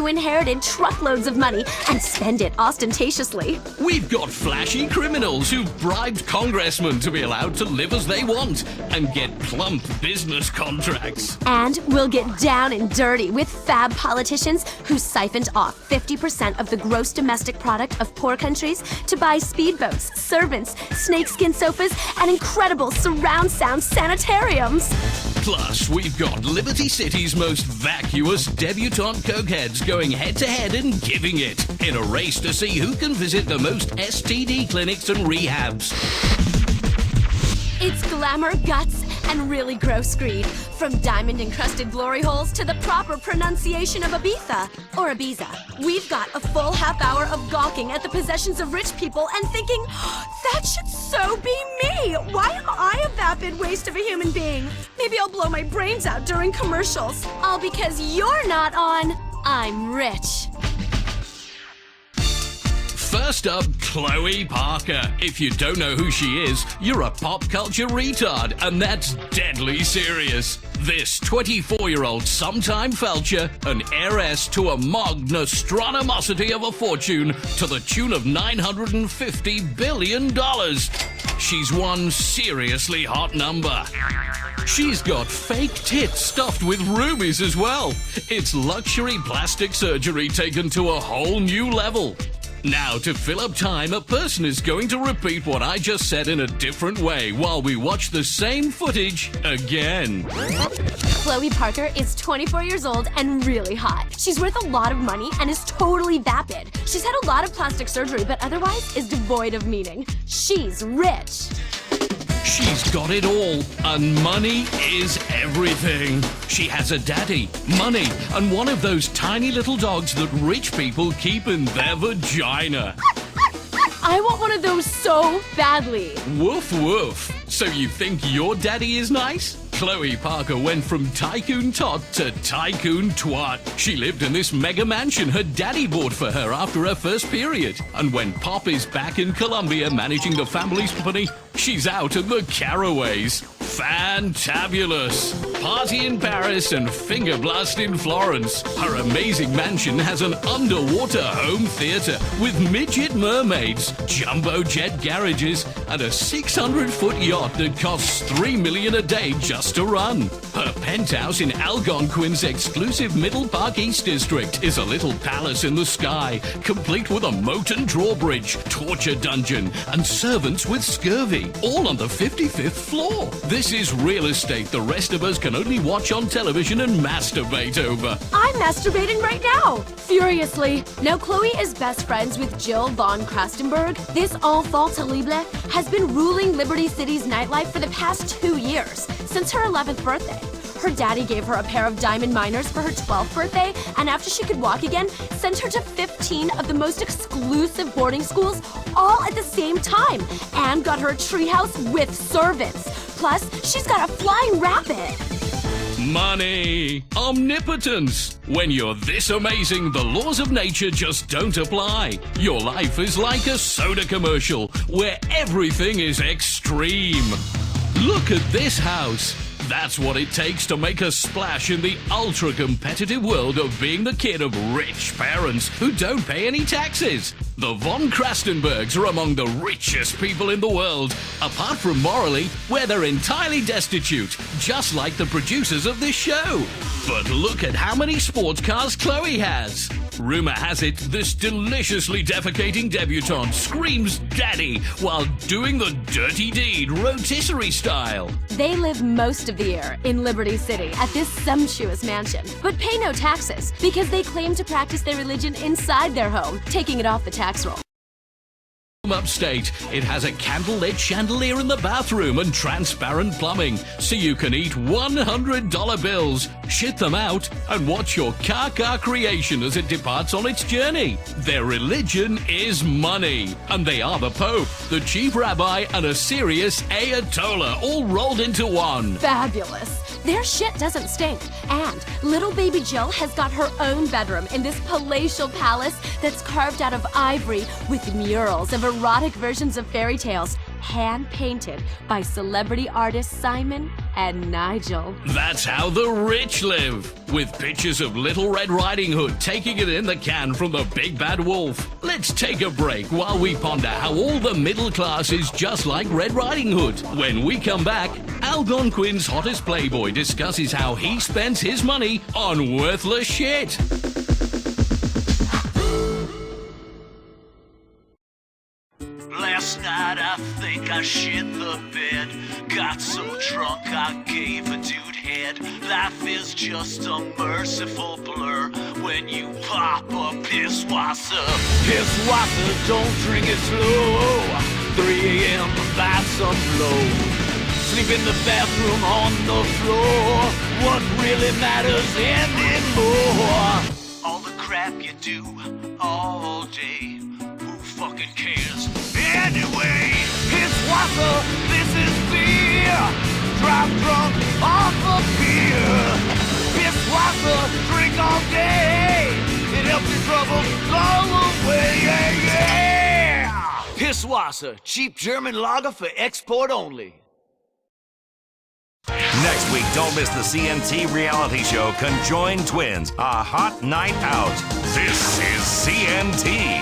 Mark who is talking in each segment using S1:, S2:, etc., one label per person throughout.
S1: who inherited truckloads of money and spend it ostentatiously.
S2: We've got flashy criminals who've bribed congressmen to be allowed to live as they want and get plump business contracts.
S1: And we'll get down and dirty with fab politicians who siphoned off 50% of the gross domestic product of poor countries to buy speedboats, servants, snakeskin sofas, and incredible surround sound sanitariums.
S2: Plus, we've got Liberty City's most vacuous debutante cokeheads going head-to-head and giving it in a race to see who can visit the most STD clinics and rehabs.
S1: It's glamour, guts, and really gross greed. From diamond-encrusted glory holes to the proper pronunciation of Ibiza or Ibiza. We've got a full half hour of gawking at the possessions of rich people and thinking, that should so be me. Why am I a vapid waste of a human being? Maybe I'll blow my brains out during commercials. All because you're not on I'm Rich.
S2: First up, Chloe Parker. If you don't know who she is, you're a pop culture retard, and that's deadly serious. This 24-year-old sometime felcher, an heiress to a magnostronomosity of a fortune to the tune of $950 billion. She's one seriously hot number. She's got fake tits stuffed with rubies as well. It's luxury plastic surgery taken to a whole new level. Now, to fill up time, a person is going to repeat what I just said in a different way while we watch the same footage again.
S1: Chloe Parker is 24 years old and really hot. She's worth a lot of money and is totally vapid. She's had a lot of plastic surgery, but otherwise is devoid of meaning. She's rich.
S2: She's got it all, and money is everything. She has a daddy, money, and one of those tiny little dogs that rich people keep in their vagina.
S1: I want one of those so badly.
S2: Woof woof. So you think your daddy is nice? Chloe Parker went from tycoon tot to tycoon twat. She lived in this mega mansion her daddy bought for her after her first period. And when Pop is back in Colombia managing the family's company, she's out in the Caraways. Fantabulous. Party in Paris and finger blast in Florence. Her amazing mansion has an underwater home theater with midget mermaids, jumbo jet garages, and a 600-foot yacht that costs $3 million a day just to run. Her penthouse in Algonquin's exclusive Middle Park East District is a little palace in the sky, complete with a moat and drawbridge, torture dungeon, and servants with scurvy, all on the 55th floor. This is real estate the rest of us can only watch on television and masturbate over.
S1: I'm masturbating right now, furiously. Now, Chloe is best friends with Jill von Krastenberg. This enfant terrible has been ruling Liberty City's nightlife for the past 2 years, since her 11th birthday. Her daddy gave her a pair of diamond minors for her 12th birthday, and after she could walk again, sent her to 15 of the most exclusive boarding schools all at the same time, and got her a treehouse with servants. Plus, she's got a flying rabbit.
S2: Money. Omnipotence. When you're this amazing, the laws of nature just don't apply. Your life is like a soda commercial where everything is extreme. Look at this house. That's what it takes to make a splash in the ultra-competitive world of being the kid of rich parents who don't pay any taxes. The von Krastenbergs are among the richest people in the world, apart from morally, where they're entirely destitute, just like the producers of this show. But look at how many sports cars Chloe has. Rumor has it this deliciously defecating debutante screams daddy while doing the dirty deed rotisserie style.
S1: They live most of the year in Liberty City at this sumptuous mansion, but pay no taxes because they claim to practice their religion inside their home, taking it off the tax roll.
S2: Upstate, it has a candlelit chandelier in the bathroom and transparent plumbing, so you can eat $100 bills, shit them out, and watch your car creation as it departs on its journey. Their religion is money, and they are the Pope, the chief rabbi, and a serious Ayatollah all rolled into one.
S1: Fabulous. Their shit doesn't stink. And little baby Jill has got her own bedroom in this palatial palace that's carved out of ivory with murals of erotic versions of fairy tales, hand-painted by celebrity artist Simon and Nigel.
S2: That's how the rich live, with pictures of Little Red Riding Hood taking it in the can from the big bad wolf. Let's take a break while we ponder how all the middle class is just like Red Riding Hood. When we come back, Algonquin's hottest Playboy discusses how he spends his money on worthless shit.
S3: Last night I think I shit the bed. Got so drunk I gave a dude head. Life is just a merciful blur when you pop a pisswasser. Pisswasser, don't drink it slow. 3 a.m. buy some blow. Sleep in the bathroom on the floor. What really matters anymore? All the crap you do all day. Who fucking cares? Anyway, Pisswasser, this is beer. Drive drunk off of beer. Pisswasser, drink all day. It helps your troubles go away. Yeah, yeah. Pisswasser, cheap German lager for export only.
S4: Next week, don't miss the CNT reality show Conjoined Twins, a hot night out. This is CNT.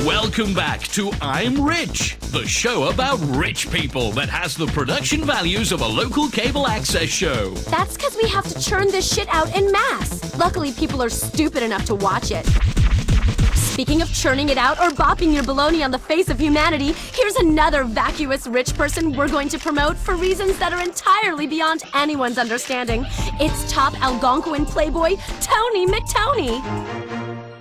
S2: Welcome back to I'm Rich, the show about rich people that has the production values of a local cable access show.
S1: That's because we have to churn this shit out en masse. Luckily, people are stupid enough to watch it. Speaking of churning it out or bopping your baloney on the face of humanity, here's another vacuous rich person we're going to promote for reasons that are entirely beyond anyone's understanding. It's top Algonquin Playboy, Tony McTony.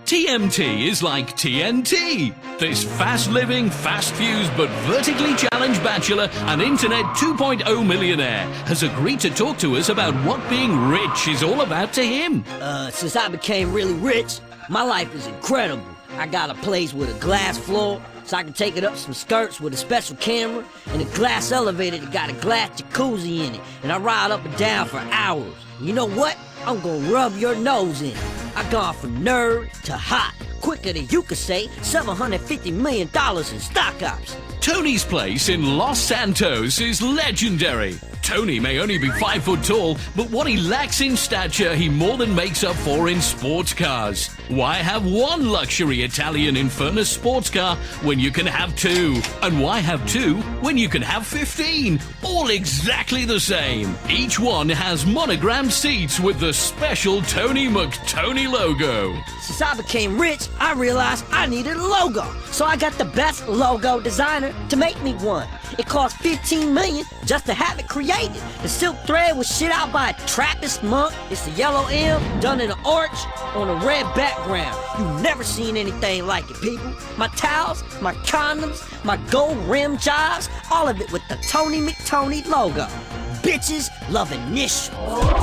S2: TMT is like TNT. This fast-living, fast-fused, but vertically challenged bachelor and Internet 2.0 millionaire has agreed to talk to us about what being rich is all about to him.
S5: Since I became really rich, my life is incredible. I got a place with a glass floor, so I can take it up some skirts with a special camera, and a glass elevator that got a glass jacuzzi in it, and I ride up and down for hours. You know what? I'm gonna rub your nose in it. I gone from nerd to hot, quicker than you could say $750 million in stock options.
S2: Tony's place in Los Santos is legendary. Tony may only be 5 foot tall, but what he lacks in stature, he more than makes up for in sports cars. Why have one luxury Italian Infernus sports car when you can have 2? And why have 2 when you can have 15? All exactly the same. Each one has monogrammed seats with the special Tony McTony logo.
S5: Since I became rich, I realized I needed a logo. So I got the best logo designer to make me one. It cost $15 million just to have it created. The silk thread was shit out by a Trappist monk. It's the yellow M done in an arch on a red background. You've never seen anything like it, people. My towels, my condoms, my gold rim jobs, all of it with the Tony McTony logo. Bitches loving niche.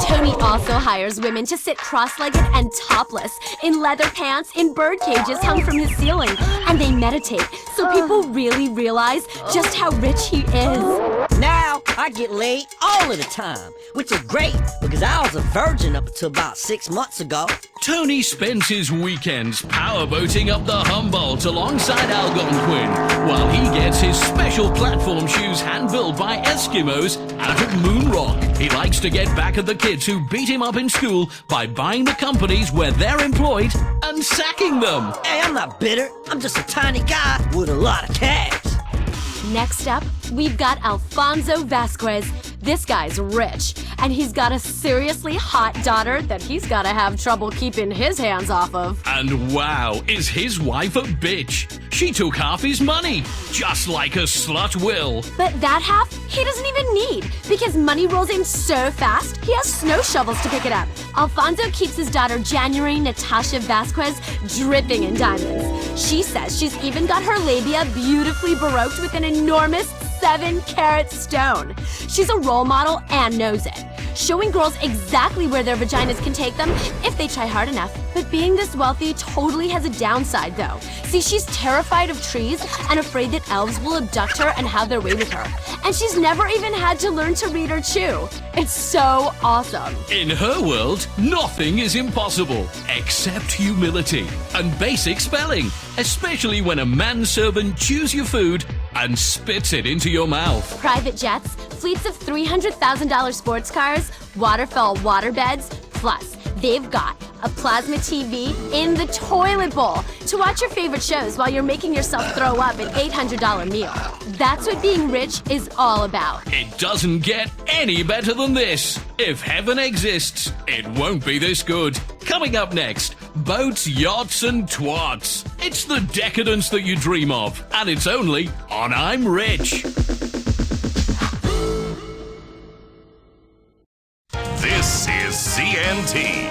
S1: Tony also hires women to sit cross-legged and topless in leather pants in bird cages hung from his ceiling, and they meditate so people really realize just how rich he is.
S5: Now I get laid all of the time, which is great because I was a virgin up until about 6 months ago.
S2: Tony spends his weekends powerboating up the Humboldt alongside Algonquin, while he gets his special platform shoes hand-built by Eskimos out of Moon Rock. He likes to get back at the kids who beat him up in school by buying the companies where they're employed and sacking them.
S5: Hey, I'm not bitter. I'm just a tiny guy with a lot of cash.
S1: Next up, we've got Alfonso Vasquez. This guy's rich, and he's got a seriously hot daughter that he's gotta have trouble keeping his hands off of.
S2: And wow, is his wife a bitch? She took half his money, just like a slut will.
S1: But that half, he doesn't even need, because money rolls in so fast, he has snow shovels to pick it up. Alfonso keeps his daughter January Natasha Vasquez dripping in diamonds. She says she's even got her labia beautifully baroqued with an enormous 7-carat stone. She's a role model and knows it, showing girls exactly where their vaginas can take them if they try hard enough. But being this wealthy totally has a downside, though. See, she's terrified of trees and afraid that elves will abduct her and have their way with her. And she's never even had to learn to read or chew. It's so awesome.
S2: In her world, nothing is impossible except humility and basic spelling, especially when a manservant chews your food and spits it into your mouth.
S1: Private jets, fleets of $300,000 sports cars, waterfall waterbeds, plus they've got a plasma TV in the toilet bowl to watch your favorite shows while you're making yourself throw up an $800 meal. That's what being rich is all about.
S2: It doesn't get any better than this. If heaven exists, it won't be this good. Coming up next, boats, yachts, and twats. It's the decadence that you dream of, and it's only on I'm Rich.
S4: This is CNT.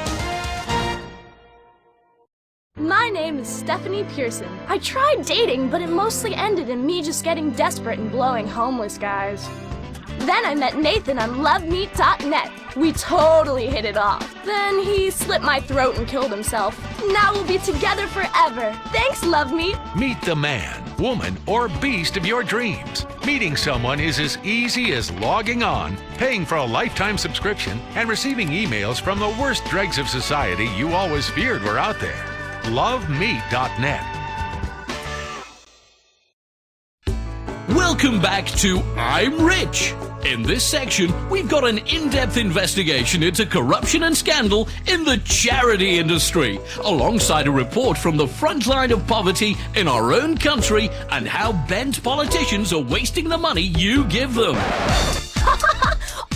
S6: My name is Stephanie Pearson. I tried dating, but it mostly ended in me just getting desperate and blowing homeless guys. Then I met Nathan on LoveMeet.net. We totally hit it off. Then he slit my throat and killed himself. Now we'll be together forever. Thanks, LoveMeet.
S7: Meet the man, woman, or beast of your dreams. Meeting someone is as easy as logging on, paying for a lifetime subscription, and receiving emails from the worst dregs of society you always feared were out there. LoveMeet.net.
S2: Welcome back to I'm Rich. In this section, we've got an in-depth investigation into corruption and scandal in the charity industry, alongside a report from the front line of poverty in our own country and how bent politicians are wasting the money you give them.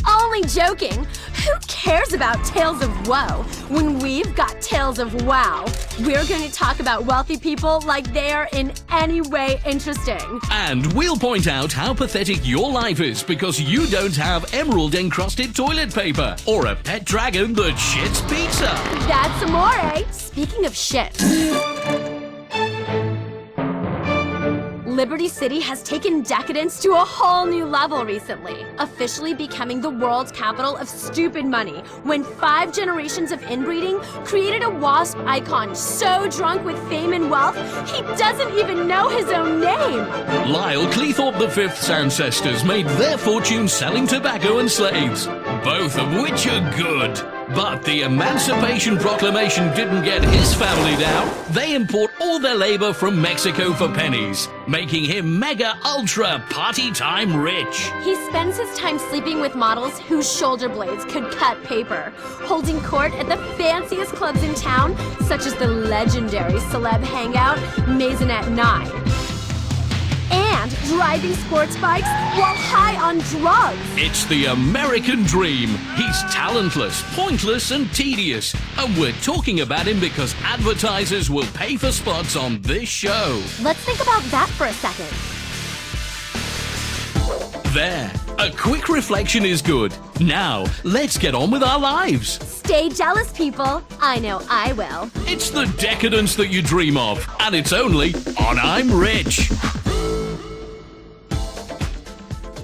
S1: Only joking. Who cares about tales of woe when we've got tales of wow? We're going to talk about wealthy people like they are in any way interesting.
S2: And we'll point out how pathetic your life is because you don't have emerald-encrusted toilet paper or a pet dragon that shits pizza.
S1: That's amore. Speaking of shit. Liberty City has taken decadence to a whole new level recently, officially becoming the world's capital of stupid money when 5 generations of inbreeding created a wasp icon so drunk with fame and wealth he doesn't even know his own name.
S2: Lyle Cleethorpe V's ancestors made their fortune selling tobacco and slaves, both of which are good. But the Emancipation Proclamation didn't get his family down. They import all their labor from Mexico for pennies, making him mega ultra party time rich.
S1: He spends his time sleeping with models whose shoulder blades could cut paper, holding court at the fanciest clubs in town, such as the legendary celeb hangout Maisonette 9. And driving sports bikes while high on drugs.
S2: It's the American dream. He's talentless, pointless, and tedious. And we're talking about him because advertisers will pay for spots on this show.
S1: Let's think about that for a second.
S2: There. A quick reflection is good. Now, let's get on with our lives.
S1: Stay jealous, people. I know I will.
S2: It's the decadence that you dream of. And it's only on I'm Rich.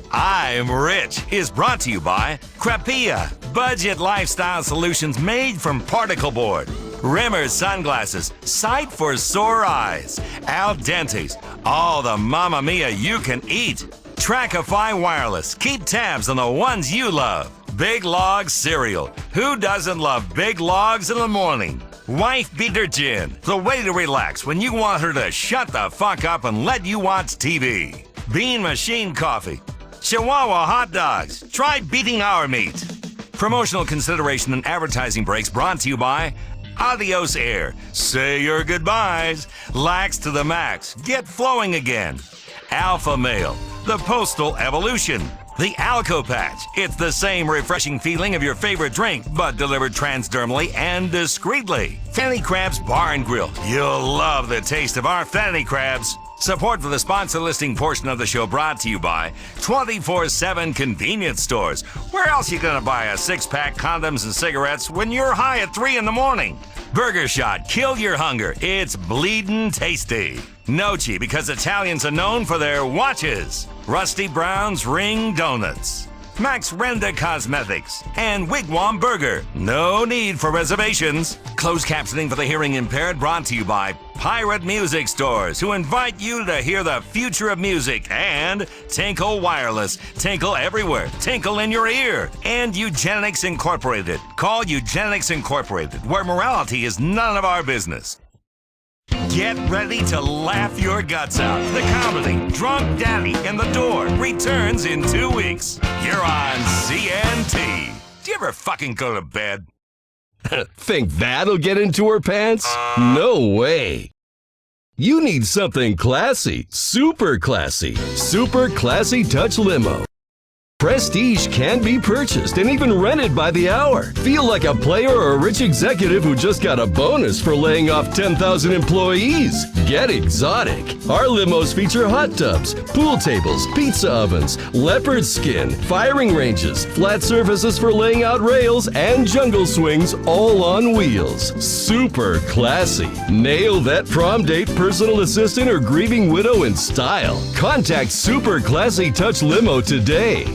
S4: I'm Rich is brought to you by Crapia, budget lifestyle solutions made from particle board. Rimmer's sunglasses, sight for sore eyes. Al Dente's, all the Mamma Mia you can eat. Trackify Wireless, keep tabs on the ones you love. Big Log Cereal, who doesn't love big logs in the morning? Wife Beater Gin, the way to relax when you want her to shut the fuck up and let you watch TV. Bean Machine Coffee. Chihuahua hot dogs. Try beating our meat. Promotional consideration and advertising breaks brought to you by Adios Air. Say your goodbyes. Lax to the max. Get flowing again. Alpha Male. The Postal Evolution. The Alco Patch. It's the same refreshing feeling of your favorite drink, but delivered transdermally and discreetly. Fanny Crab's Bar and Grill. You'll love the taste of our Fanny Crabs. Support for the sponsor listing portion of the show brought to you by 24/7 Convenience Stores. Where else you gonna buy a 6-pack condoms and cigarettes when you're high at 3 in the morning? Burger Shot, kill your hunger. It's bleedin' tasty. Noci, because Italians are known for their watches. Rusty Brown's Ring Donuts. Max Renda Cosmetics, and Wigwam Burger. No need for reservations. Closed captioning for the hearing impaired brought to you by Pirate Music Stores, who invite you to hear the future of music, and Tinkle Wireless. Tinkle everywhere. Tinkle in your ear. And Eugenics Incorporated. Call Eugenics Incorporated, where morality is none of our business. Get ready to laugh your guts out. The comedy Drunk Daddy in the Door returns in 2 weeks. You're on CNT. Do you ever fucking go to bed?
S8: Think that'll get into her pants? No way. You need something classy, super classy. Super Classy Touch Limo. Prestige can be purchased and even rented by the hour. Feel like a player or a rich executive who just got a bonus for laying off 10,000 employees. Get exotic. Our limos feature hot tubs, pool tables, pizza ovens, leopard skin, firing ranges, flat surfaces for laying out rails, and jungle swings all on wheels. Super classy. Nail that prom date, personal assistant, or grieving widow in style. Contact Super Classy Touch Limo today.